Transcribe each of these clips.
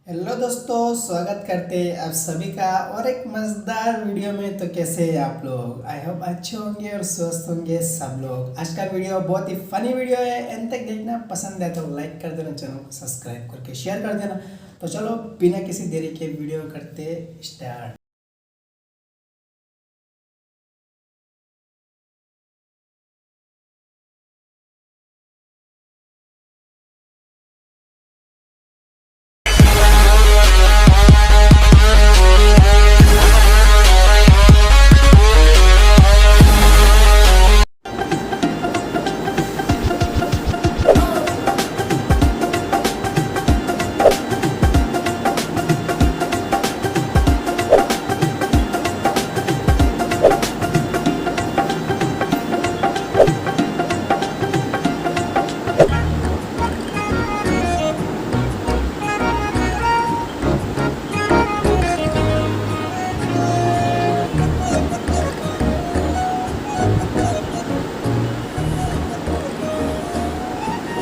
Hello दोस्तों, स्वागत करते हैं आप सभी का और एक मज़ेदार वीडियो में। तो कैसे हैं आप लोग? आई होप अच्छे होंगे और स्वस्थ होंगे सब लोग। आज का वीडियो बहुत ही फनी वीडियो है, एंड तक देखना। पसंद है तो लाइक कर देना, चैनल को सब्सक्राइब करके शेयर कर देना। तो चलो बिना किसी देरी के वीडियो करते स्टार्ट।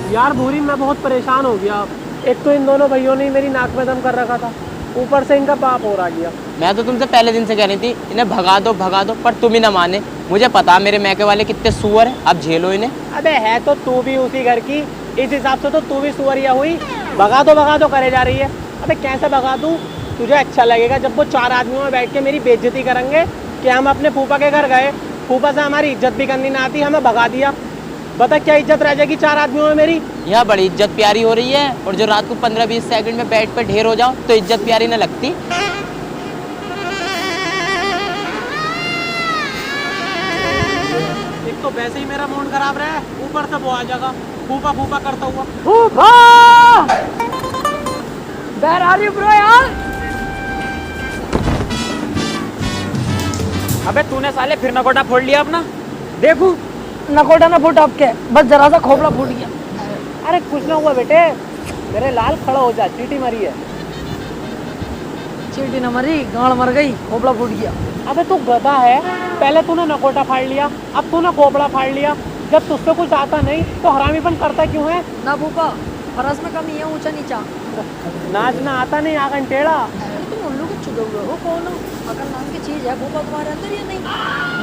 यार भूरी, मैं बहुत परेशान हो गया। एक तो इन दोनों भाइयों ने मेरी नाक में दम कर रखा था, ऊपर से इनका पाप और आ गया। मैं तो तुमसे पहले दिन से कह रही थी इन्हें भगा दो, पर तुम ही ना माने। मुझे पता मेरे मैके वाले कितने सुअर है, अब झेलो इन्हें। अबे है तो तू भी उसी घर की, इस हिसाब से तो तू भी सुअरिया हुई। भगा दो करे जा रही है। अबे कैसे भगा दूँ? तुझे अच्छा लगेगा जब वो चार आदमियों में बैठ के मेरी बेइज्जती करेंगे कि हम अपने फूफा के घर गए, फूफा से हमारी इज्जत भी करनी ना आती, हमें भगा दिया। बता क्या इज्जत रह जाएगी चार आदमियों में मेरी? यहाँ बड़ी इज्जत प्यारी हो रही है, और जो रात को 15-20 सेकंड में बेड पे ढेर हो जाओ तो इज्जत प्यारी ना लगती। एक तो वैसे ही मेरा मूड खराब रहा है, ऊपर से वो आ जाएगा फूफा फूफा करता हुआ। फूफा! Where are you bro यार? अबे तूने साले फिर नकोटा फोड़ लिया अपना। देखू नकोटा ना फूट आपके, बस जरा सा खोपड़ा फूट गया। अरे कुछ ना हुआ बेटे, मेरे लाल खड़ा हो जा, चींटी मरी है। चींटी न मरी, गांड मर गई, खोपड़ा फूट गया। अबे तू गधा है, पहले तूने नकोटा फाड़ लिया, अब तूने खोपड़ा फाड़ लिया। जब तुझसे कुछ आता नहीं तो हरामीपन करता क्यों है? ना फूफा, फरस में कमी है, ऊंचा नीचा। नाचना आता नहीं आंगन टेढ़ा। अरे तुम उल्लू के चुगे हुए हो, कौन हो? अकल नाम की चीज है फूफा तुम्हारे अंदर या नहीं?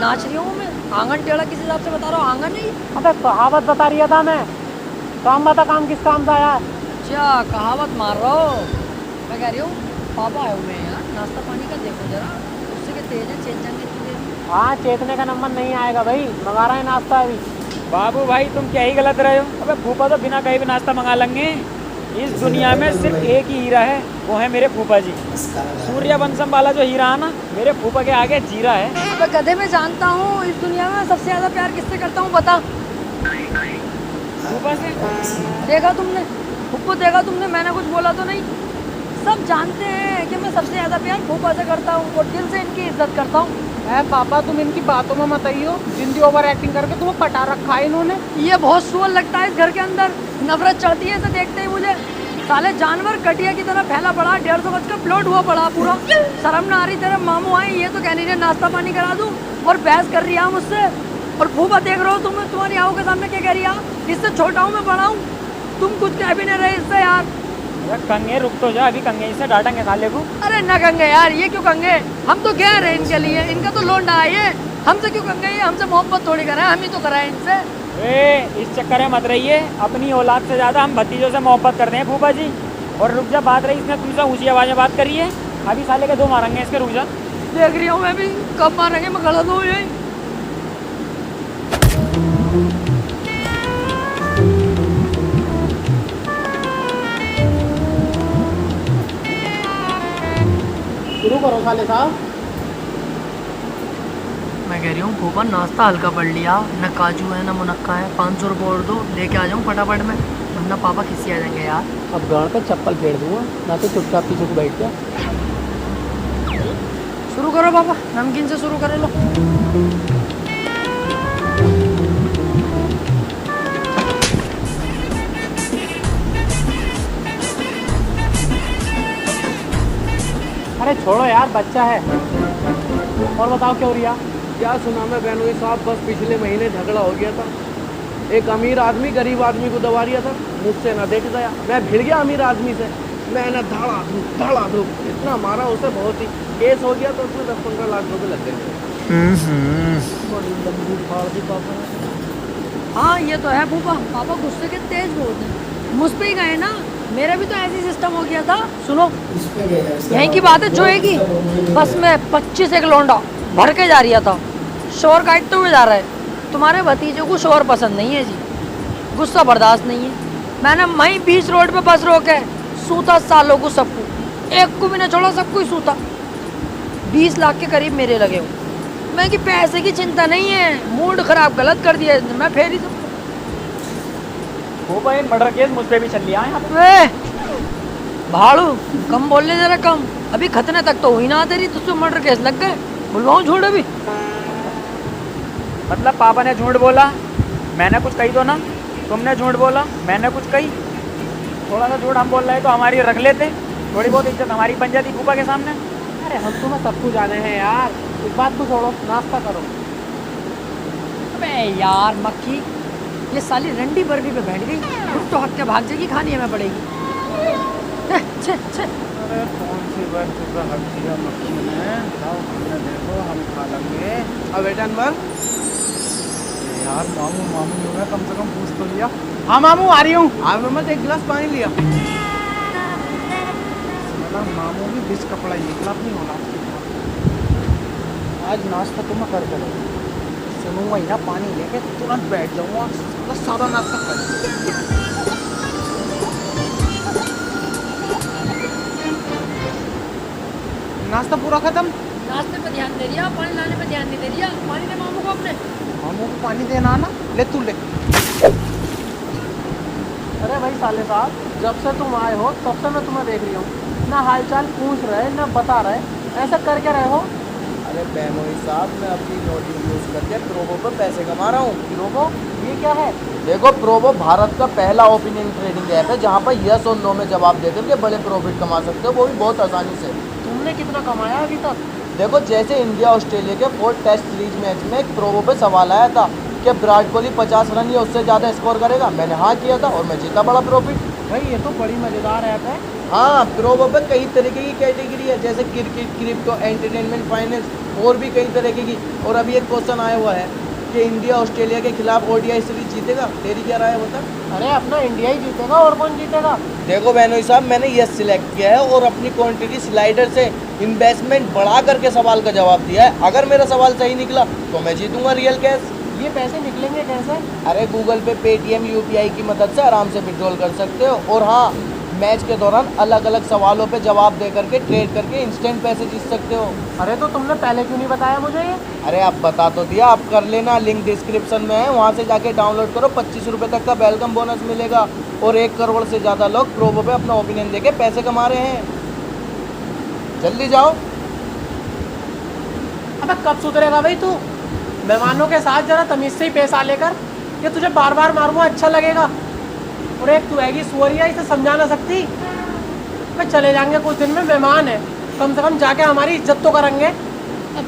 नाच रही हूँ मैं, आंगन टेढ़ा किस हिसाब से बता रहा हूँ? आंगन नहीं। अबे कहावत बता रही था मैं। काम बता, काम किस काम से आया? अच्छा कहावत मार रहा हो। मैं कह रही हूँ पापा आए हुए हैं यार, नाश्ता पानी का देखो जरा, उससे के तेज है, चेत जाएंगे तुझे। हाँ, चेतने का नंबर नहीं आएगा भाई, मंगा रहा है नाश्ता अभी। बाबू भाई तुम क्या ही गलत रहे हो। अबे फूफा तो बिना कहीं भी नाश्ता मंगा लेंगे। इस दुनिया में सिर्फ एक ही हीरा है, वो है मेरे फूफा जी। सूर्यवंशम वाला जो हीरा है ना, मेरे फूफा के आगे जीरा है। अबे गधे, में जानता हूँ इस दुनिया में सबसे ज्यादा प्यार किससे करता हूँ, बता। फूफा से। देखा तुमने, फूफा देखा तुमने, मैंने कुछ बोला तो नहीं। सब जानते हैं कि मैं सबसे ज्यादा प्यार फूफा से करता हूँ और दिल से इनकी इज्जत करता हूँ। है पापा, तुम इनकी बातों में मत आइयो। जिंदी ओवर एक्टिंग करके तुम्हें पटा रखा है इन्होंने। ये बहुत सुअर लगता है इस घर के अंदर, नफरत चढ़ती है इसे देखते ही मुझे। साले जानवर कटिया की तरह फैला पड़ा, 150 गज का प्लॉट हुआ पड़ा पूरा। शर्म ना आ रही? तेरे मामू आए, ये तो कह नहीं रहे नाश्ता पानी करा दूं, और बहस कर रही है मुझसे। और फूफा देख रहे हो तुम, तुम्हारी आँखों के सामने क्या कह रही है? इससे छोटा हूँ मैं, बड़ा हूँ। तुम कुछ कह भी नहीं रहे इससे यार। कंगे रुक तो जा, अभी कंगे से डांटेंगे साले को। अरे न कंगे यार, ये क्यों कंगे? हम तो कह रहे हैं इनके लिए, इनका तो लोंडा है ये, हमसे क्यों कंगे? ये हमसे मोहब्बत थोड़ी कराए, हम ही तो कराए इनसे। इस चक्कर में मत रहिए, अपनी औलाद से ज्यादा हम भतीजों से मोहब्बत करते हैं फूफा जी। और रुक जा, बात रही इसने तुमसे ऊंची आवाज में बात करी है, अभी साले के दो मारेंगे इसके, रुक जा। देख रही हूँ मैं भी, कब मारेंगे, मैं गलत हूँ यही। शुरू करो साले साहब। मैं कह रही हूँ फूफा, नाश्ता हल्का पड़ लिया, न काजू है न मुनक्का है, 500 रुपये और दो, लेके आ जाऊँ फटाफट में, वरना पापा किसी आ जाएंगे यार। अब गाड़ पे चप्पल फेर दूंगा, ना तो चुपचाप पीछे को बैठ जा। शुरू करो पापा, नमकीन से शुरू करो लो। अरे छोड़ो यार, बच्चा है। और बताओ क्या हो रही है? क्या सुना मैं बहनोई साहब, बस पिछले महीने झगड़ा हो गया था। एक अमीर आदमी गरीब आदमी को दबा रिया था, मुझसे ना देख गया, मैं भिड़ गया अमीर आदमी से। मैंने धड़ा दो इतना मारा उसे, बहुत ही केस हो गया तो उसमें 10-15 लाख रुपए लग गए। बड़ी लंबी फाड़ दी पापा ने। हाँ ये तो है फूफा, पापा गुस्से के तेज बहुत हैं। मुझ पे ही गए ना, मेरा भी तो ऐसे ही सिस्टम हो गया था। सुनो इस पे गया इसका यहीं की बात है जो है कि बस में 25 एक लौंडा भर के जा रहा था, शोर काटते हुए जा रहा है। तुम्हारे भतीजे को शोर पसंद नहीं है जी, गुस्सा बर्दाश्त नहीं है। मैंने वहीं बीच रोड पे बस रोके, सूता सालों को सबको, एक को भी ना छोड़ा, सबको ही सूता। 20 लाख के करीब मेरे लगे हो। मैं कि पैसे की चिंता नहीं है, मूड खराब गलत कर दिया इसने, मैं फेर ही सब। वो भाई मर्डर केस मुझ पे भी चल लिया है यहाँ पे। वे भाड़ू कम बोल ले जरा कम, अभी खतने तक तो हुई ना तेरी, तुझसे मर्डर केस लग गए। बुलवाऊं झूठ अभी? मतलब पापा ने झूठ बोला, मैंने कुछ कही तो ना? तुमने झूठ बोला, मैंने कुछ कही? थोड़ा सा झूठ हम बोल रहे तो हमारी रख लेते, थोड़ी बहुत इज्जत हमारी बन जाती फूफा के सामने। अरे हम तुम्हें सब कुछ जाने हैं यार, इस बात को छोड़ो, नाश्ता करो। अबे यार मक्खी, ये साली रंडी बर्फी पे बैठ गई, कुछ तो हक के भाग जाएगी, खानी हमें पड़ेगी। छे छे। अरे कौन सी बात तुझे हक दिया मक्खी ने? लाओ हमने देखो, हम खा लेंगे। अब बेटा अनवर यार, मामू मामू ने कम से कम पूछ तो लिया। हाँ मामू आ रही हूँ। आप मत एक गिलास पानी लिया। मामू भी बीच कपड़ा ये गिलास नहीं होना आज। नाश्ता तो मैं कर करो, सुनूंगा ही ना, पानी लेके तुरंत बैठ जाऊंगा, बस सारा नाश्ता कर। नाश्ता पूरा खत्म। नाश्ते पे ध्यान दे रिया, पानी लाने पे ध्यान नहीं दे रिया। पानी दे मामू को अपने। मामू को पानी देना ना, ले तू ले। अरे भाई साले साहब, जब से तुम आए हो तब से मैं तुम्हें देख रही हूँ, ना हालचाल पूछ रहे ना बता रहे, ऐसा कर क्या रहे हो? अरे बेमोई साहब, मैं अपनी नोटिंग यूज करके प्रोबो पर पैसे कमा रहा हूँ। प्रोबो? ये क्या है? देखो, प्रोबो भारत का पहला ओपिनियन ट्रेडिंग ऐप है जहाँ पर यस और नो में जवाब देकर के बड़े प्रॉफिट कमा सकते हो, वो भी बहुत आसानी से। तुमने कितना कमाया अभी तक? देखो, जैसे इंडिया ऑस्ट्रेलिया के 4 टेस्ट सीरीज मैच में एक प्रोबो पे सवाल आया था कि विराट कोहली 50 रन या उससे ज़्यादा स्कोर करेगा, मैंने हाँ किया था और मैं जीता बड़ा प्रॉफिट। भाई ये तो बड़ी मज़ेदार ऐप है। हाँ, प्रोबो पे कई तरीके की कैटेगरी है, जैसे क्रिकेट, क्रिप्टो, एंटरटेनमेंट, फाइनेंस और भी कई तरीके की। और अभी एक क्वेश्चन आया हुआ है कि इंडिया ऑस्ट्रेलिया के खिलाफ ओडीआई सीरीज जीतेगा, तेरी क्या राय है बता? अरे अपना इंडिया ही जीतेगा, और कौन जीतेगा? देखो बेनोई साहब, मैंने यस सिलेक्ट किया है और अपनी क्वांटिटी स्लाइडर से इन्वेस्टमेंट बढ़ा करके सवाल का जवाब दिया है। अगर मेरा सवाल सही निकला तो मैं जीतूंगा रियल कैश। ये पैसे निकलेंगे कैसे? अरे गूगल पे, पेटीएम, यूपीआई की मदद से आराम से विड्रॉल कर सकते हो। और हाँ, मैच के दौरान अलग अलग सवालों पे जवाब दे करके ट्रेड करके इंस्टेंट पैसे जीत सकते हो। अरे तो तुमने पहले क्यों नहीं बताया मुझे ये? अरे आप बता तो दिया, आप कर लेना, लिंक डिस्क्रिप्शन में है, वहाँ से जाके डाउनलोड करो। 25 रुपये तक का वेलकम बोनस मिलेगा और 1 करोड़ से ज़्यादा लोग प्रोबो पे अपना ओपिनियन देके पैसे कमा रहे हैं। जल्दी जाओ। अबे कब सुधरेगा भाई तू? मेहमानों के साथ जरा तमीज से ही पेश आ लेकर, ये तुझे बार बार मारूंगा अच्छा लगेगा। और एक तू हैगी सुअरिया, इसे समझा ना सकती? मैं चले जाएंगे कुछ दिन में, मेहमान है, कम से कम जाके हमारी इज्जत तो करेंगे।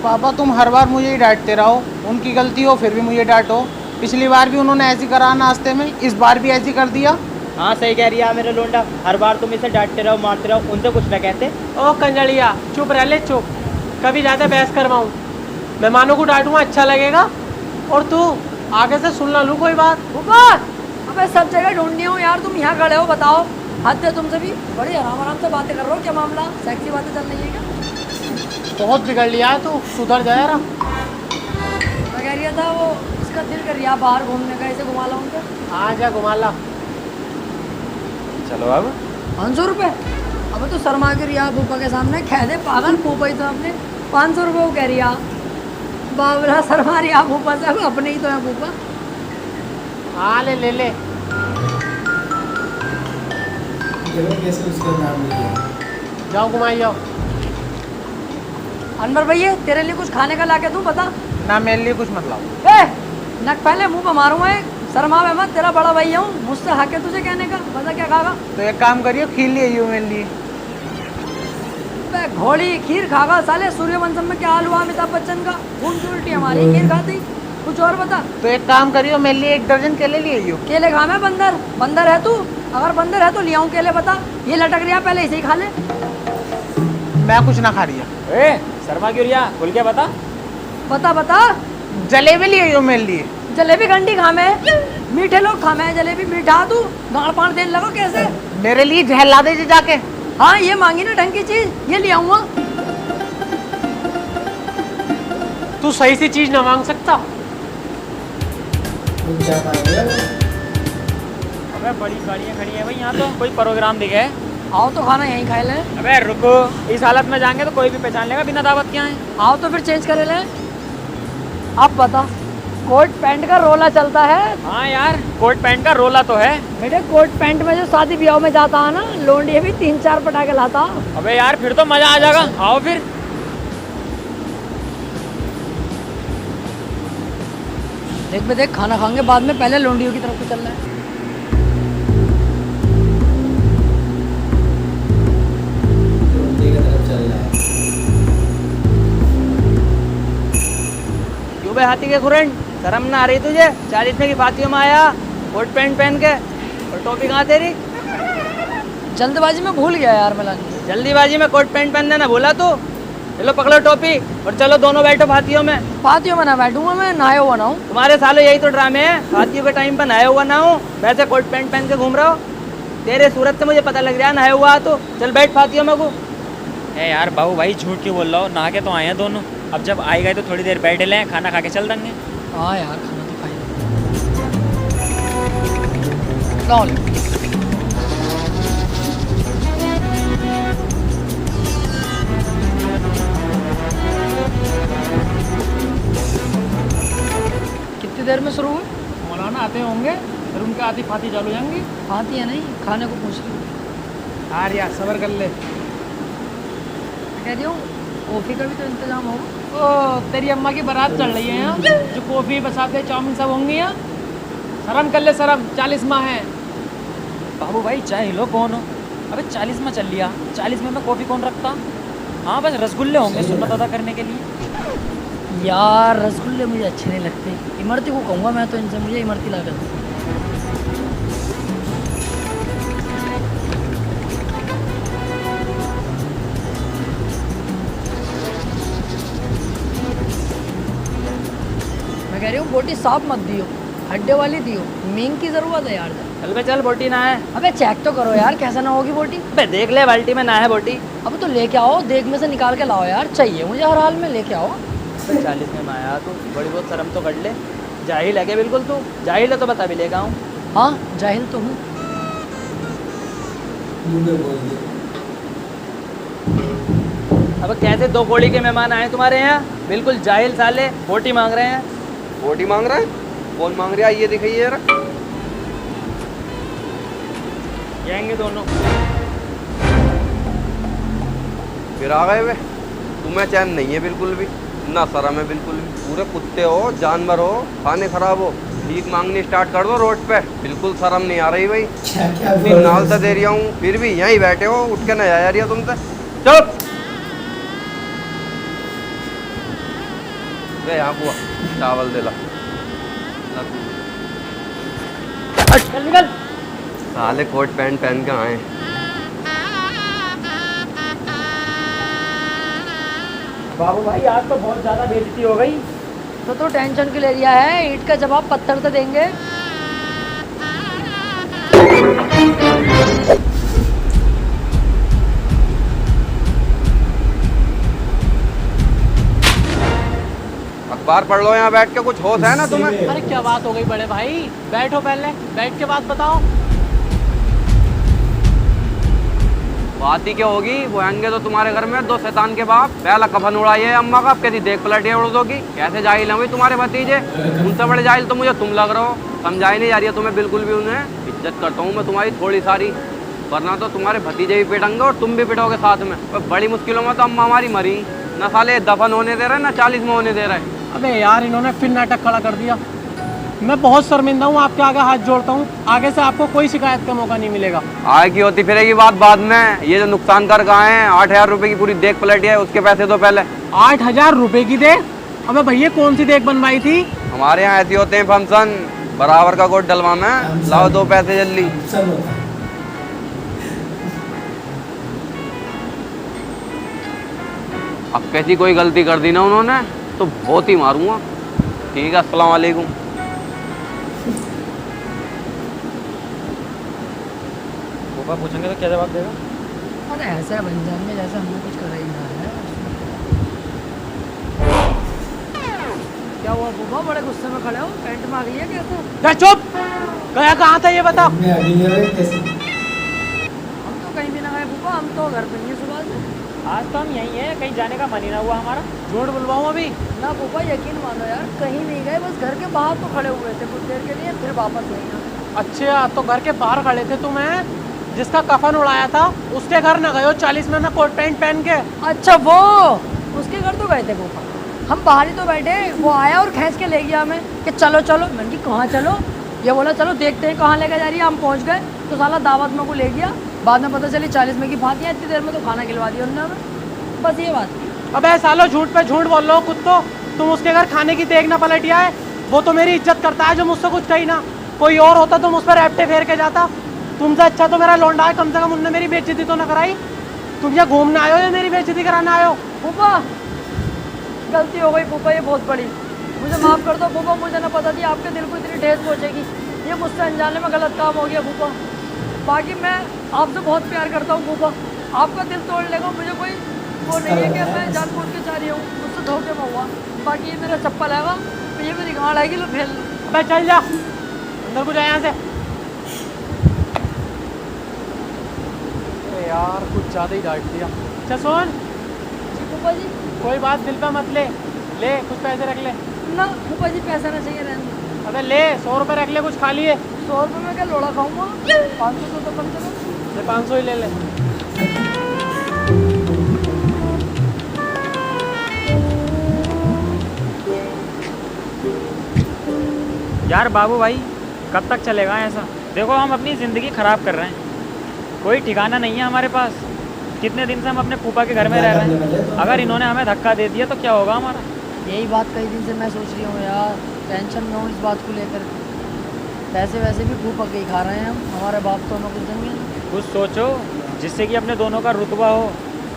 पापा, तुम हर बार मुझे ही डांटते रहो, उनकी गलती हो फिर भी मुझे डांटो। पिछली बार भी उन्होंने ऐसी करा नाश्ते में, इस बार भी ऐसी कर दिया। हाँ सही कह रही है मेरे लोंडा, हर बार तुम इसे डांटते रहो, मारते रहो, उनसे कुछ ना कहते। ओ कंजड़िया, चुप रह ले, चुप। कभी ज़्यादा बहस करवाऊँ? मेहमानों को डांटूंगा अच्छा लगेगा, और तू आगे से सुन ना लूँ कोई बात। ऊपर अबे सब जगह ढूंढनी हो यार, तुम यहाँ खड़े हो, बताओ हद है तुमसे भी। बड़े आराम आराम से बातें कर रहे हो, क्या मामला? सेक्सी बातें चल रही है क्या? बहुत बिगड़ लिया है तू, सुधर जा यार। मैं कह रहा था वो इसका दिल कर रहा बाहर घूमने का, इसे घुमा लाऊं क्या? आ जा, घुमा ला। चलो अब 500 रुपये? अब तो शर्मा के रिया फूफा के सामने कह दे, पागल फूफा ही तो आपने 500 रुपये वो कह रिया। बाबरा शर्मा रिया फूफा से, अपने ही तो है फूफा। हाँ ले ले ले। जगह कैसे उसका नाम लिया? जाओ घुमाई जाओ। अनवर भैया, तेरे लिए कुछ खाने का ला के दूँ, बता? ना, मेरे लिए कुछ मत लाओ। ए नक पहले मुंह पे मारूंगा एक, शर्मा में मत, तेरा बड़ा भैया हूँ, मुझसे हक है तुझे कहने का। बता क्या खागा? तो एक काम करियो, खीर ले आइयो मेरे लिए। बे घोड़ी खीर खागा साले? सूर्यवंशम में क्या हाल हुआ अमिताभ बच्चन का? खून की उल्टी हमारी खीर खाती। कुछ और बता। तो एक काम करियो, मेरे लिए 1 दर्जन केले ले आइयो। केले खा मैं बंदर? बंदर है तू? अगर बंदर है तो ले आऊं केले, बता। ये लटक रहा, पहले इसे ही खा ले। मैं कुछ ना खा रही है। ए शर्मा क्यों रिया, खुल के बता। बता बता। जलेबी लिए हो मेरे लिए। जलेबी घंटी खामे, मीठे लोग खामे जलेबी। मीठा तू गाड़ पाड़ देने लगो कैसे? मेरे लिए झहला दे जी जाके। हाँ ये मांगी ना ढंग की चीज, ये ले आऊंगा। तू सही सी चीज ना मांग सकता। क्या मांगे? अबे बड़ी गाड़ियाँ खड़ी है भाई यहाँ, तो कोई प्रोग्राम दिखे है। आओ तो खाना यहीं खाए ले। अबे रुको, इस हालत में जाएंगे तो कोई भी पहचान लेगा बिना दावत के आए। आओ तो फिर चेंज करे ले। अब बता, कोट पैंट का रोला चलता है? हाँ यार, कोट पैंट का रोला तो है। बेटे कोट पैंट में जो शादी ब्याह में जाता है ना, लोंडिया भी 3-4 पटाखे लाता। अबे यार फिर तो मजा आ जाएगा, आओ फिर। देख बे देख, खाना खाएंगे बाद में, पहले लोंडियों की तरफ को चलना है। रोटी की तरफ चल रहा है। क्यों बे हाथी के खुरन, शर्म ना आ रही तुझे? 40 की बातियों में आया कोट पैंट पहन के, और टोपी कहाँ तेरी? जल्दबाजी में भूल गया यार मैं लाने। जल्दीबाजी में कोट पैंट पहनने ना भूला तू? चलो पकड़ो टोपी और चलो दोनों बैठो फातियों में। पातियों में ना बैठूंगा मैं, नहाया हुआ ना हूँ। तुम्हारे सालों यही तो ड्रामे हैं, फातियों के टाइम पर नहाया हुआ ना हो, वैसे कोट पैंट पहन के घूम रहा हो। तेरे सूरत से मुझे पता लग रहा है नहाया हुआ तो। चल बैठ फातियों में को। ए यार बाबू भाई झूठ क्यों बोल रहा हो, नहा के तो आए हैं दोनों। अब जब आए गए तो थोड़ी देर बैठ लें, खाना खा के चल देंगे। हाँ यार खाना तो खाएंगे। लाओ ले। कितनी देर में शुरू हुई? मौलाना आते होंगे, फिर उनके आती फाती चालू हो जाएंगी। आती है नहीं, खाने को पूछ रही हूँ। हाँ यार सबर कर ले। कह रही हूँ कॉफ़ी का भी तो इंतजाम होगा। ओ तेरी अम्मा की बारात चल रही है यहाँ, जो कॉफी बसाते चाउमीन सब होंगी यहाँ। शर्म कर ले शर्म, 40 माह है। बाबू भाई चाय लो कौन हो? अबे 40 में चल लिया, 40 में मैं कॉफ़ी कौन रखता? हाँ बस रसगुल्ले होंगे सुन्नत अदा करने के लिए। यार रसगुल्ले मुझे अच्छे नहीं लगते, इमरती को कहूँगा मैं तो इनसे, मुझे इमरती ला कर दो। मैं कह रही हूँ बोटी साफ मत दियो, हड्डे वाली दियो, मींग की ज़रूरत है यार। चल बे चल, बोटी ना है। अबे चेक तो करो यार, कैसा ना होगी बोटी। बे देख ले बाल्टी में ना है बोटी। अब तो लेके आओ, देग में से निकाल के लाओ यार, चाहिए मुझे हर हाल में, लेके आओ। 40 में आया तू, बड़ी बहुत शर्म तो कर ले। जाहिल है क्या बिल्कुल तू? जाहिल है तो बता भी लेगा हूँ। हाँ जाहिल तो हूँ। मुंह में बोल दे। अब कैसे 2 कौड़ी के मेहमान आए तुम्हारे यहाँ? बिल्कुल जाहिल साले, बोटी मांग रहे हैं। बोटी मांग रहा है? कौन मांग रहा है ये दिखाइए जरा। जाएंगे दोनों। फिर आ गए वे। तुम्हें चैन नहीं है बिल्कुल भी, ना शर्म है बिल्कुल भी। पूरे कुत्ते हो, जानवर हो, खाने खराब हो, भीख मांगनी स्टार्ट कर दो रोड पे। बिल्कुल शर्म नहीं आ रही भाई। क्या क्या इतनी बोल रहे नाल हो? तो दे रहा हूँ, फिर भी यहीं बैठे हो, उठ के नहीं आया रही तुमसे। चुप। वे यहाँ बुआ चावल दे ला। चल निकल। साले कोट पैंट पहन के आए। बाबू भाई आज तो बहुत ज़्यादा बेइज्जती हो गई। तो टेंशन क्यों ले लिया है, ईंट का जवाब पत्थर से देंगे। अखबार पढ़ लो यहाँ बैठ के, कुछ होश है ना तुम्हें? अरे क्या बात हो गई बड़े भाई, बैठो पहले, बैठ के बात बताओ। बात ही क्या होगी, वो आएंगे तो तुम्हारे घर में 2 शैतान के बाप। पहला कफन उड़ाइए अम्मा का, कैसी देख पलटी है उड़दों की। कैसे जाहिल हैं भाई तुम्हारे भतीजे, उनसे बड़े जाहिल तो मुझे तुम लग रहे हो। समझाई नहीं जा रही है तुम्हें बिल्कुल भी उन्हें। इज्जत करता हूँ मैं तुम्हारी थोड़ी सारी, वरना तो तुम्हारे भतीजे भी पिटेंगे और तुम भी पिटोगे साथ में। बड़ी मुश्किलों में तो अम्मा हमारी मरी, ना साले दफन होने दे रहे ना 40 में होने दे रहे। अबे यार इन्होंने फिर नाटक खड़ा कर दिया। मैं बहुत शर्मिंदा हूँ, आपके आगे हाथ जोड़ता हूँ। आगे से आपको कोई शिकायत का मौका नहीं मिलेगा। आए की होती फिरेगी बात बाद में। ये जो नुकसान कर गए हैं, 8,000 रुपए की पूरी देख पलटी है, उसके पैसे दो पहले। 8,000 रुपए की देख? अबे भैया कौन सी देख बनवाई थी? हमारे यहाँ ऐसे होते हैं फंक्शन, बराबर का कोट डलवाना है। लाओ 2 पैसे जल्दी। सब होता है। अब कैसी कोई गलती कर दी ना उन्होंने तो बहुत ही मारूंगा। ठीक है, अस्सलाम वालेकुम। पापा पूछेंगे तो क्या जवाब देगा? अरे ऐसे बन जाएंगे जैसे हमने कुछ कर ही ना है। क्या हुआ बुबा, बड़े गुस्से में खड़े हो, पैंट मांग लिया कैसे? क्या चुप, गया कहाँ था ये बता। मैं अभी ये कैसे हम तो कहीं भी ना गए बुबा, हम तो घर पे ही हैं सुबह से। आज तो हम यहीं हैं, कहीं जाने का मन ही ना हुआ हमारा। झूठ बुलवाऊँ अभी? ना बुबा यकीन मानो यार, कहीं नहीं गए, बस घर के बाहर तो खड़े हुए थे कुछ देर के लिए, फिर वापस गए यहाँ। अच्छा, तो घर के बाहर खड़े थे तुम्हें जिसका कफन उड़ाया था उसके घर न गए हो 40 में ना कोट पैंट पहन के? अच्छा वो उसके घर तो गए थे बुबा, हम बाहर ही तो बैठे, वो आया और खींच के ले गया हमें कि चलो चलो। मैंने कि कहाँ चलो? ये बोला चलो देखते हैं कहाँ लेकर जा रही है। हम पहुँच गए तो साला दावत में को ले गया, बाद में पता चली 40 में की फातियाँ, इतनी देर में तो खाना खिलवा दिया उन्होंने हमें। बस ये बात। अबे सालो, झूठ पे झूठ बोल लो खुद तो। तुम उसके घर खाने की देख ना पलटिया है। वो तो मेरी इज्जत करता है जो मुझसे कुछ कही ना। कोई और होता तो मुझ पर रैप्टे फेर के जाता। तुमसे अच्छा तो मेरा लौंडा है, कम से कम उनने मेरी बेइज्जती तो ना कराई। तुम यहाँ घूमने आए हो या मेरी बेइज्जती कराने आए हो? बुबा गलती हो गई बुबा, ये बहुत बड़ी, मुझे माफ़ कर दो बुबा, मुझे ना पता थी आपके दिल को इतनी ठेस पहुँचेगी। ये मुझसे अनजाने में गलत काम हो गया बुबा। बाकी मैं आपसे बहुत प्यार करता हूँ बुबा, आपका दिल तोड़ने का मुझे कोई वो नहीं है कि मैं जानबूझ के चाह रही हूँ, मुझसे धोखे में हुआ। बाकी ये मेरा चप्पल है, तो ये मेरी गाँड आएगी लो फेल। अबे चल जा अंदर को, जा यहाँ से। अरे यार कुछ ज़्यादा ही डांट दिया। अच्छा सुन, जी बुबा जी। कोई बात दिल पे मत ले, ले कुछ पैसे रख ले। ना बुबा जी पैसा ना चाहिए रहने दो। अबे ले 100 रुपये रख ले, कुछ खा लिए। 100 रुपये में क्या लोड़ा खाऊंगा? 500 तो कम चलो। ले 500 ही ले ले। यार बाबू भाई, कब तक चलेगा ऐसा? देखो हम अपनी ज़िंदगी ख़राब कर रहे हैं, कोई ठिकाना नहीं है हमारे पास। कितने दिन से हम अपने फूफा के घर में रह रहे हैं, अगर इन्होंने हमें धक्का दे दिया तो क्या होगा हमारा? यही बात कई दिन से मैं सोच रही हूँ यार, टेंशन में हूँ इस बात को लेकर। पैसे वैसे भी फूफा के ही खा रहे हैं हम, हमारे बाप तो हमें कुछ देंगे नहीं। कुछ सोचो जिससे कि अपने दोनों का रुतबा हो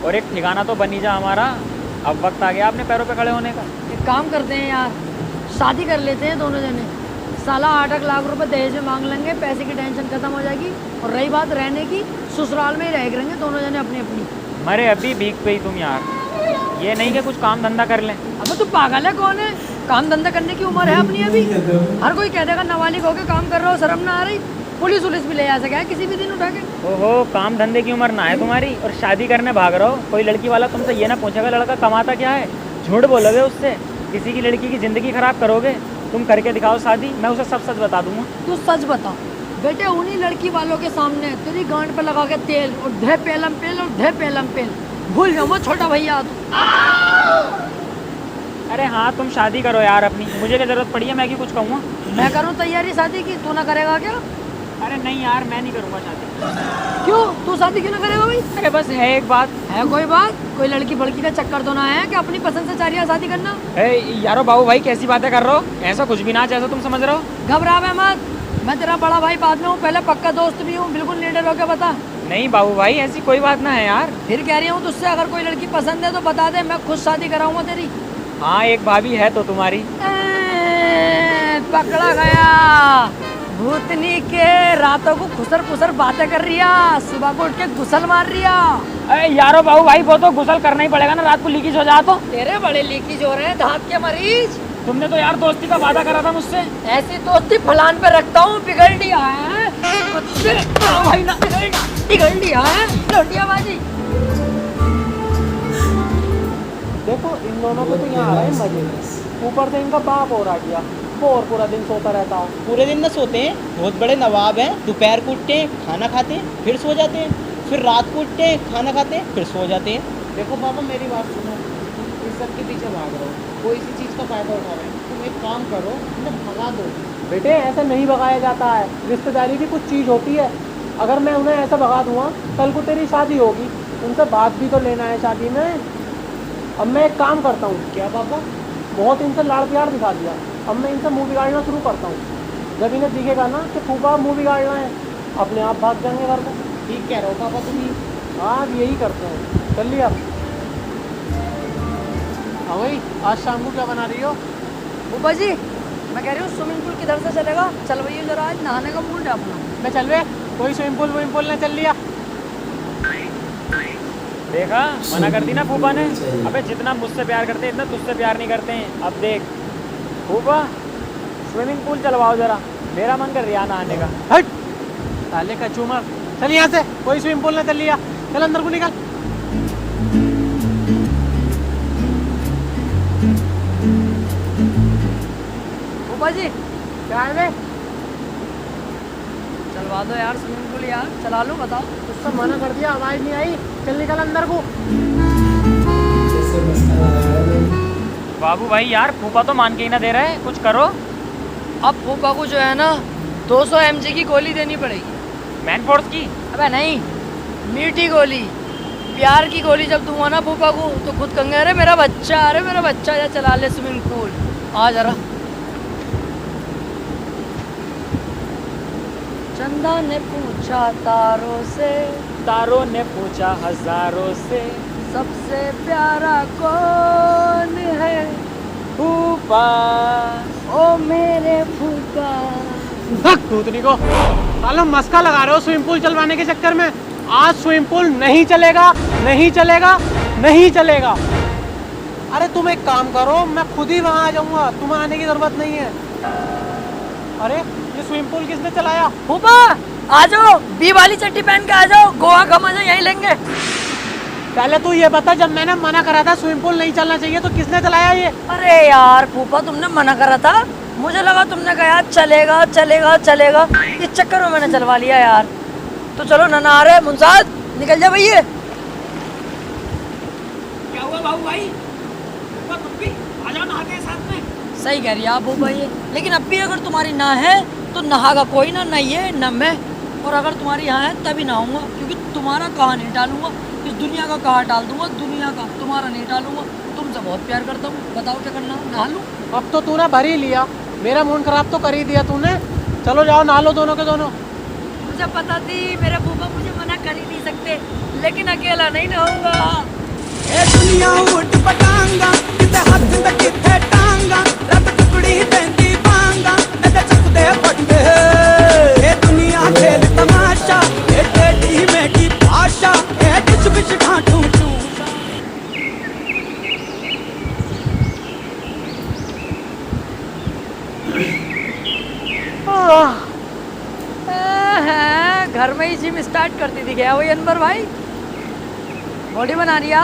और एक ठिकाना तो बन ही जा हमारा। अब वक्त आ गया अपने पैरों पे खड़े होने का। एक काम करते हैं यार, शादी कर लेते हैं दोनों जने, साला 8 लाख रुपए दहेज में मांग लेंगे, पैसे की टेंशन खत्म हो जाएगी। और रही बात रहने की, ससुराल में ही रह करेंगे दोनों जने अपनी अपनी। मरे अभी भीग पे ही तुम यार, ये नहीं कि कुछ काम धंधा कर लें। अब तू पागल है, कौन है? काम धंधा करने की उम्र है अपनी अभी। हर कोई कह देगा नाबालिग होके काम कर रहा हो, शर्म ना आ रही? पुलिस उलिस भी ले जा सके किसी भी दिन उठा के। ओहो, काम धंधे की उम्र ना है तुम्हारी और शादी करने भाग रहे हो। कोई लड़की वाला तुमसे ये ना पूछेगा लड़का कमाता क्या है, झूठ बोलोगे उससे, किसी की लड़की की ज़िंदगी ख़राब करोगे। तुम करके दिखाओ शादी, मैं उसे सब सच बता दूंगा। तू सच बता बेटे, उन्हीं लड़की वालों के सामने तेरी गांड पे लगा के तेल और धे पेलम पेल और धे पेलम पेल, भूल जाओ वो छोटा भैया तू। अरे हाँ, तुम शादी करो यार अपनी, मुझे क्या ज़रूरत पड़ी है मैं क्यों कुछ कहूँगा? मैं करूँ तैयारी शादी की, तू ना करेगा क्या? अरे नहीं यार, मैं नहीं करूँगा शादी। क्यों तू शादी क्यों ना करेगा भाई? अरे बस है एक बात। है कोई बात? कोई लड़की बड़की का चक्कर तो ना है कि अपनी पसंद से चारिया शादी करना? यारो बाबू भाई, कैसी बातें कर रहे हो? ऐसा कुछ भी ना जैसा तुम समझ रहे हो। घबरा मत, मैं तेरा बड़ा भाई बाद में हूँ, पहले पक्का दोस्त भी हूँ, बिल्कुल लीडर होकर बता। नहीं बाबू भाई, ऐसी कोई बात ना है यार। फिर कह रही हूँ तुझसे, अगर कोई लड़की पसंद है तो बता दे, मैं खुद शादी कराऊंगा तेरी। हाँ, एक भाभी है तो तुम्हारी। पकड़ा गया, भूतनी के रातों को खुसर खुसर बातें कर रही है, सुबह को उठ के गुसल मार रही है। अरे यारो बाबू भाई, वो तो गुसल करना ही पड़ेगा ना, रात को लीकेज हो जाए तो। तेरे बड़े लीकेज हो रहे हैं, दांत के मरीज। तुमने तो यार दोस्ती का वादा करा था मुझसे। ऐसी दोस्ती फलान पे रखता हूँ, बिगड़ दिया है भाई ना, बिगड़ दिया है लौटियाबाजी। देखो इन दोनों को तो यहाँ आ रहा है मजे, ऊपर से इनका बाप हो रहा गया, वो और पूरा दिन सोता रहता हूँ। पूरे दिन न सोते हैं, बहुत बड़े नवाब हैं। दोपहर को उठते हैं, खाना खाते हैं, फिर सो जाते हैं, फिर रात को उठते हैं, खाना खाते हैं, फिर सो जाते हैं। देखो पापा मेरी बात सुनो, इस सब के पीछे भाग रहे हो, कोई इसी चीज़ का फ़ायदा उठा रहे हैं। तुम एक काम करो, उन्हें भगा दो। बेटे ऐसे नहीं भगाया जाता है, रिश्तेदारी भी कुछ चीज़ होती है। अगर मैं उन्हें ऐसा भगा दूँगा, कल को तेरी शादी होगी, उनसे बात भी तो लेना है शादी में। अब मैं एक काम करता हूँ। क्या पापा? बहुत इनसे लाड़ प्यार दिखा दिया, अब मैं इनसे मुँह बिगाड़ना शुरू करता हूँ। जब इन्हें दिखेगा ना कि फूफा मुँह बिगाड़ना है, अपने आप भाग जाएंगे घर को। ठीक कह रहे हो पापा तुम। हाँ अब यही करते हैं, चल लिया। हाँ भाई, आज शाम को क्या बना रही हो? फूफा जी मैं कह रही हूँ स्विमिंग पूल किधर से चलेगा? चल भैया जरा, आज नहाने का मूड है अपना। मैं चल बे, कोई स्विमिंग पूल ने चल लिया। देखा, मना कर दी ना फूफा ने। अबे जितना मुझसे प्यार करते हैं इतना तुझसे प्यार नहीं करते हैं। अब देख फूफा, स्विमिंग पूल चलवाओ जरा, मेरा मन कर रहा है नहाने का। हट साले का चूमर, चल यहाँ से, कोई स्विमिंग पूल ने चल लिया। चल अंदर को निकल। फूफा जी क्या है बे? चलवा दो यार स्विमिंग पूल यार, चला लो, बताओ। उससे मना कर दिया, आवाज नहीं आई। चल निकल अंदर को। जैसे मस्का लगाया मैंने। बाबू भाई यार, फूफा तो मान के ही ना दे रहे, कुछ करो। अब फूफा को जो है ना 200 mg की गोली देनी पड़ेगी। मैन फोर्स की। अबे नहीं, मीठी गोली, प्यार की गोली जब दूंगा ना फूफा को तो खुद कहेंगे अरे मेरा बच्चा, अरे मेरा बच्चा, या चला ले स्विमिंग पूल। आ जरा। चंदा ने पूछा तारों से, तारों ने पूछा हजारों से, सबसे प्यारा कौन है? फूफा। ओ मेरे फूफा। भूतनी को सालों मस्का लगा रहे हो स्विमिंग पूल चलवाने के चक्कर में। आज स्विमिंग पूल नहीं चलेगा, नहीं चलेगा, नहीं चलेगा। अरे तुम एक काम करो, मैं खुद ही वहां आ जाऊंगा, तुम्हें आने की जरूरत नहीं है। अरे ये स्विमिंग पूल किसने चलाया? फूफा आ जाओ, बी वाली चट्टी पहन के आ जाओ, गोवा का मजा यहीं लेंगे। पहले तू ये बता, जब मैंने मना करा था स्विमिंग पूल नहीं चलना चाहिए तो किसने चलाया ये? अरे यार फूफा तुमने मना करा था, मुझे लगा तुमने कहा चलेगा चलेगा चलेगा, इस चक्कर में मैंने चलवा लिया यार। तो चलो नना रहे मुंसाद, निकल जा भैया। क्या हुआ बाबू भाई? तुम भी आ जाओ, नहाते हैं साथ में। सही कह रही है आप फूफा ये, लेकिन अब भी अगर तुम्हारी ना है तो नहागा कोई ना, नहीं है न मैं। और अगर तुम्हारी यहाँ है तभी नहाऊंगा, क्योंकि तुम्हारा कहाँ नहीं डालूंगा, इस दुनिया का कहाँ डाल दूंगा, दुनिया का तुम्हारा नहीं डालूंगा। तुमसे बहुत प्यार करता हूँ, बताओ क्या करना, नहा लूँ? अब तो तूने भर ही लिया, मेरा मूड खराब तो कर ही दिया तूने। चलो जाओ नहा लो दोनों के दोनों। मुझे पता थी मेरे फूफा मुझे मना कर ही नहीं सकते, लेकिन अकेला नहीं नहाऊंगा। ए दुनिया उठ पटांगा, किते हाथ ते किते टांगा, रब टुकड़ी देंदी बांगा, ते चकदे पटके। ए दुनिया खेल तमाशा, ए टेढ़ी मेढ़ी भाषा, ए कुछ बिच ढांठू चू। घर में ही जिम स्टार्ट करती थी क्या वही अनवर भाई? बॉडी बना रही है।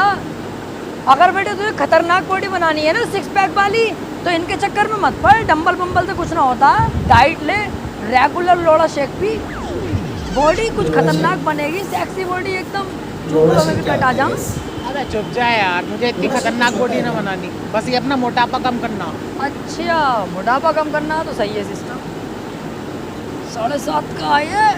अगर बेटे तुझे खतरनाक बॉडी बनानी है ना, 6 पैक वाली, तो इनके चक्कर में मत पड़, डंबल बम्बल से कुछ ना होता। डाइट ले, रेगुलर लोड़ा शेक पी, बॉडी कुछ खतरनाक बनेगी, सेक्सी बॉडी एकदम, चूड़ों में भी कट आ जाऊं। अरे चुप जा यार, मुझे इतनी खतरनाक बॉडी ना बनानी, बस ये अपना मोटापा कम करना। अच्छा मोटापा कम करना तो सही है सिस्टम। 7:30 का है।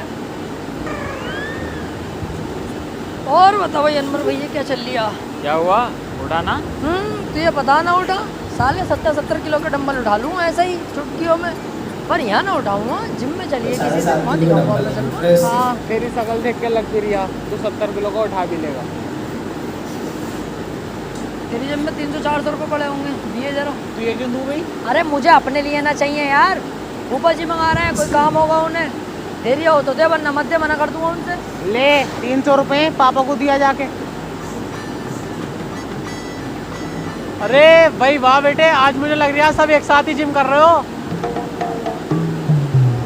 और बताओ भाई अनवर भैया क्या चल लिया? क्या हुआ, उठा ना? तुझे पता ना उठा, साले 70 किलो के डंबल उठा लूँ ऐसे ही चुटकियों में, पर यहाँ ना उठाऊंगा, जिम में चलिए किसी से वहाँ दिखाऊंगा अपना चल। हाँ तेरी शकल देख के लग भी रहा तू 70 किलो का उठा भी लेगा। तेरी जिम में 300-400 रुपये पड़े होंगे, दिए जरा। तू ये क्यों दूँ भाई? अरे मुझे अपने लिए ना चाहिए यार, ऊपर जी मंगा रहे हैं, कोई काम होगा उन्हें, दे दिया हो तो दे, वरना मत दे, मना कर दूंगा उनसे। ले 300 रुपये पापा को दिया जाके। अरे भाई वाह बेटे, आज मुझे लग रहा है सब एक साथ ही जिम कर रहे हो।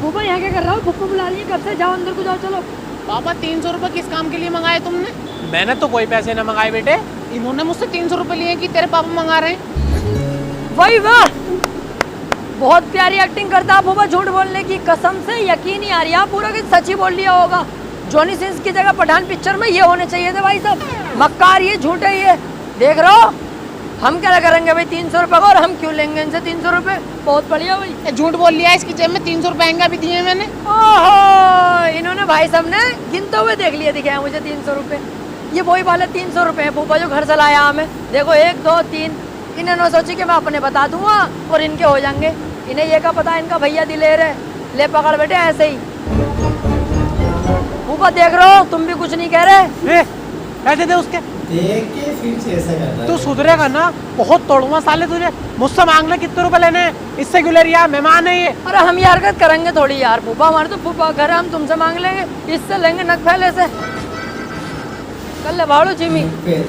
फूफा यहाँ क्या कर रहा हो? फूफा बुला रही है, कब से? जाओ अंदर को जाओ, चलो। पापा 300 रुपये किस काम के लिए मंगाए तुमने? मैंने तो कोई पैसे न मंगाए बेटे, इन्होंने मुझसे 300 रुपये लिए कि तेरे पापा मंगा रहे हैं। भाई वाह, बहुत प्यारी एक्टिंग करता है फूफा, झूठ बोलने की कसम से यकीन नहीं आ रही है, पूरा कि सच ही बोल लिया होगा। जॉनी सिंस की जगह पठान पिक्चर में ये होने चाहिए थे भाई साहब। मक्कार ये, झूठ है ये, देख रहे हो? हम क्या करेंगे भाई 300 रुपये का, और हम क्यों लेंगे इनसे 300 रुपये? बहुत बढ़िया भाई, झूठ बोल लिया, इसकी जेब में 300 रुपये भी दिए मैंने। ओहो, इन्होंने भाई साहब ने गिनते हुए देख लिया, दिखाया मुझे 300 रुपये। ये वही वाले 300 रुपये हैं फूफा जो घर से लाया हमें। देखो 1 2 3, इन्होंने सोची कि मैं अपने बता दूंगा और इनके हो जाएंगे। इन्हें ये का पता इनका भैया दिलेर है, ले पकड़ बेटे ऐसे ही। फूफा देख रहे हो, तुम भी कुछ नहीं कह रहे। पैसे दे उसके। देख के फिर से ऐसा कर रहा तू है। सुधरेगा ना, बहुत तोड़ूंगा साले तुझे। मुझसे मांग ले कितने रुपए लेने हैं, इससे क्यों ले रही है? मेहमान है ये। अरे हम ये हरकत करेंगे थोड़ी यार, फूफा हमारे तो फूफा घर है, हम तुमसे मांग लेंगे, इससे लेंगे नक फैले से। कर ले भाड़ो चिमी। फिर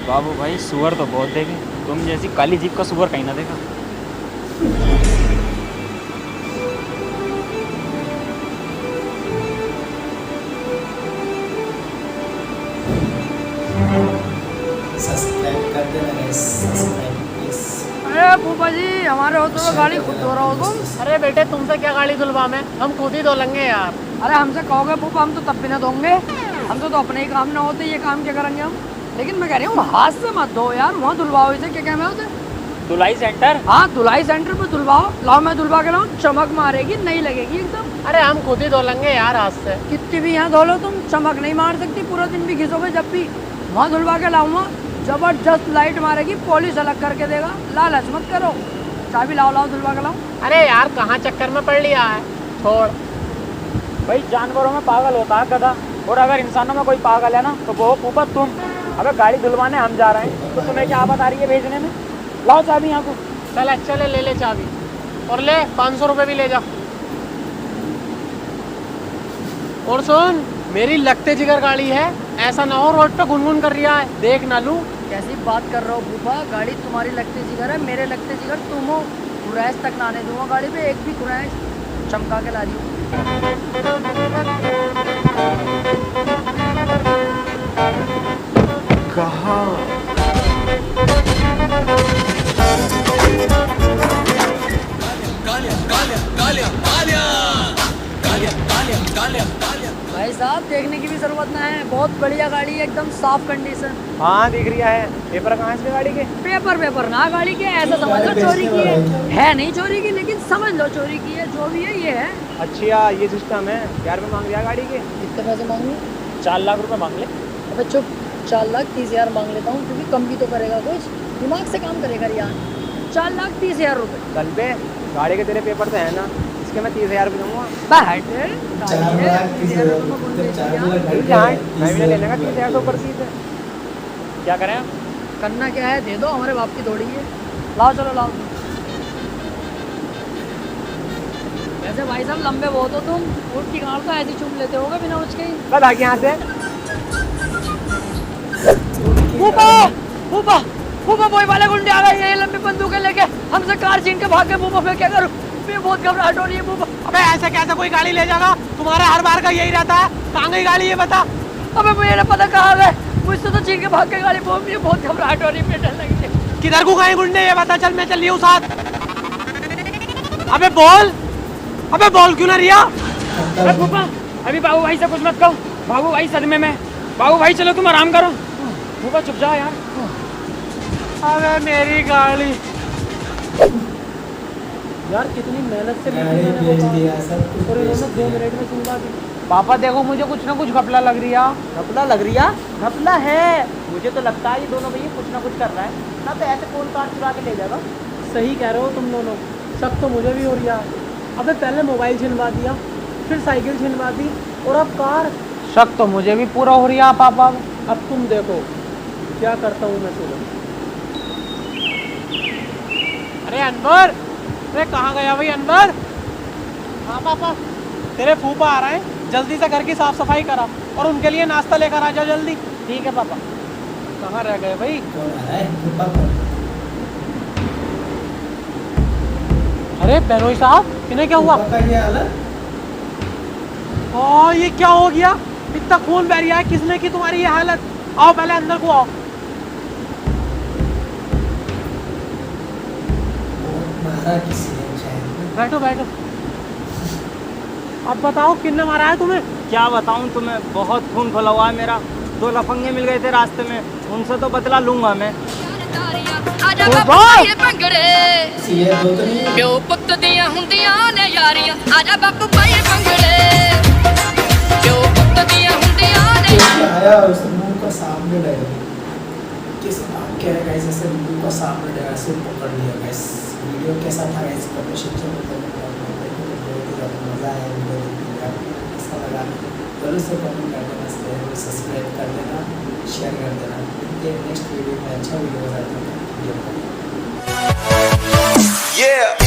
बाबू भाई सुअर तो बहुत देखे, तुम जैसी काली जीप का सुअर कहीं ना देखा। सब्सक्राइब कर देना गाइस, सब्सक्राइब प्लीज। अरे फूफा जी हमारे होते हुए गाड़ी खुद धो रहा हो तुम। अरे बेटे तुमसे क्या गाड़ी धुलवा में, हम खुद ही धो लेंगे यार। अरे हमसे कहोगे फूफा हम तो तब भी ना धोंगे, हम तो अपने ही काम ना होते, ये काम क्या करेंगे हम। लेकिन मैं कह रही हूँ हाथ से मत धो यार, वहाँ धुलवाओ इसे, क्या कहना होते। धुलाई सेंटर। हाँ धुलाई सेंटर पे धुलवाओ, लाओ मैं धुलवा के लाऊं, चमक मारेगी, नहीं लगेगी एकदम। अरे हम खुद ही धो लेंगे यार हाथ से। कितनी भी यहाँ धो लो तुम, चमक नहीं मार सकती, पूरा दिन भी घिसोगे जब भी। वहाँ धुलवा के लाऊंगा, जबरदस्त लाइट मारेगी, पॉलिश अलग करके देगा, लालच मत करो। चाबी लाओ लाओ धुलवा के लाऊं। अरे यार कहाँ चक्कर में पड़ लिया है, छोड़। भाई जानवरों में पागल होता है गधा, और अगर इंसानों में कोई पागल है ना तो वो ऊपर तुम। अबे गाड़ी धुलवाने हम जा रहे हैं, तो तुम्हें क्या आफत आ रही है भेजने में? लाओ चाबी यहाँ को। चल अच्छा ले ले चाबी, और ले 500 रुपये भी ले जा। और सुन, मेरी लगते जिगर गाड़ी है, ऐसा ना हो रोड पे गुनगुन कर रहा है, देख ना लूं। कैसी बात कर रहे हो फूफा, गाड़ी तुम्हारी लगती जिगर है, मेरे लगते जिगर तुम हो। गुरैश तक ना आने दूंगा गाड़ी पे, एक भी गुरैश चमका के ला रही हूँ। भाई साहब देखने की भी जरूरत ना है, बहुत बढ़िया गाड़ी है, एकदम साफ कंडीशन। हाँ दिख रही है। पेपर कहाँ है इसके गाड़ी के? पेपर ना गाड़ी के, ऐसा समझ लो चोरी की है नहीं चोरी की, लेकिन समझ लो चोरी की है, जो भी है ये है। अच्छा ये सिस्टम है। 11 रुपये मांग लिया गाड़ी के। कितने पैसे मांगू? 4 लाख रुपए मांग ले। अबे चुप, 4,30,000 मांग लेता हूँ, क्योंकि कम भी तो करेगा कुछ, दिमाग से काम करेगा यार। 4,30,000 रुपये। कल पे गाड़ी के तेरे पेपर तो है ना, इसके मैं 30,000 रुपये दूंगा। 4,30,000 मैं भी लेने का 30,000 से ऊपर सीट है। क्या करें हम? करना क्या है, दे दो, हमारे बाप की थोड़ी है। लाओ चलो लाओ। वैसे भाई साहब लंबे बहुत हो तुम, ऊँट की गाड़ तो ऐसे ही चूम लेते होगे बिना उसके ही। कल भाग यहाँ से। फूफा फूफा फूफा वही वाले गुंडे आ गए, ये लंबी बंदूकें लेके हमसे कार छीन के भाग गए। फूफा मैं क्या करूं, मैं बहुत घबराहट हो रही है फूफा। अबे ऐसे कैसे कोई गाड़ी ले जाएगा, तुम्हारा हर बार का यही रहता है। कहाँ गई गाड़ी ये बता। अबे मुझे ना पता कहाँ गए, मुझसे तो छीन के भाग के गाड़ी। मुझे बहुत घबराहट हो रही है, मुझे डर लग रही है। किधर को गए गुंडे ये बता, चल मैं चल रही हूँ साथ। अबे बोल, अबे बोल क्यों ना रिया। अरे फूफा अभी बाबू भाई से कुछ मत कहो, बाबू भाई सदमे में। बाबू भाई चलो तुम आराम करो। फूफा चुप जाओ यार। अबे मेरी गाड़ी यार, कितनी मेहनत से गाड़ी बेच दिया, सब कुछ और बेच इन्होंने 2 दिया। मिनट में सुनवा दी। पापा देखो मुझे कुछ ना कुछ घपला लग रही है। घपला लग रही है? घपला है, मुझे तो लगता है ये दोनों भैया कुछ ना कुछ कर रहा है ना, तो ऐसे कौन कार चुरा के ले जाएगा। सही कह रहे हो तुम दोनों, शक तो मुझे भी हो रहा है। अबे पहले मोबाइल छिनवा दिया, फिर साइकिल छिनवा दी, और अब कार। शक तो मुझे भी पूरा हो रहा है पापा। अब तुम देखो क्या करता हूँ मैं सुनो। अरे अनवर, अरे कहाँ गया भाई अनवर? हाँ पापा, तेरे फूफा आ रहे हैं, जल्दी से घर की साफ सफाई करा और उनके लिए नाश्ता लेकर आ जाओ जल्दी। ठीक है पापा। कहाँ रह गए भाई? कौन आ रहा है? फूफा कौन? अरे बेनोई साहब, इन्हें क्या हुआ? फूफा का क्या हाल है? हाँ ये क्या हो गया, इतना खून बह रहा है, किसने की तुम्हारी ये हालत? आओ पहले अंदर को आओ। मारा किसी ने शायद। बैठो बैठो। अब बताओ किसने मारा है तुम्हें? क्या बताऊं तुम्हें, बहुत खून खोला हुआ है मेरा। 2 लफंगे मिल गए थे रास्ते में, उनसे तो बदला लूंगा मैं। सीए दो तो नहीं है? प्यो पुੱਤ ਦੀਆਂ ਹੁੰਦੀਆਂ ਨੇ ਯਾਰੀਆਂ, ਆਜਾ ਬਾਪੂ ਪਾਈਏ ਭੰਗੜੇ। प्यो पुੱਤ ਦੀਆਂ ਹੁੰਦੀਆਂ ਨੇ। कैसे आया उसने मुंह का सामने लगा, कैसे भाग के आया गाइस, ऐसे मुंह का सामने लगा, ऐसे पकड़ लिया गाइस। वीडियो कैसा था गाइस, कमेंट सेक्शन में मजा आया वीडियो देखने का, कैसा लगा जरूर से कमेंट कर देना, सब्सक्राइब कर देना। शेयर कर देना। मिलते हैं नेक्स्ट वीडियो में, अच्छा वीडियो बनाते हैं। Yeah.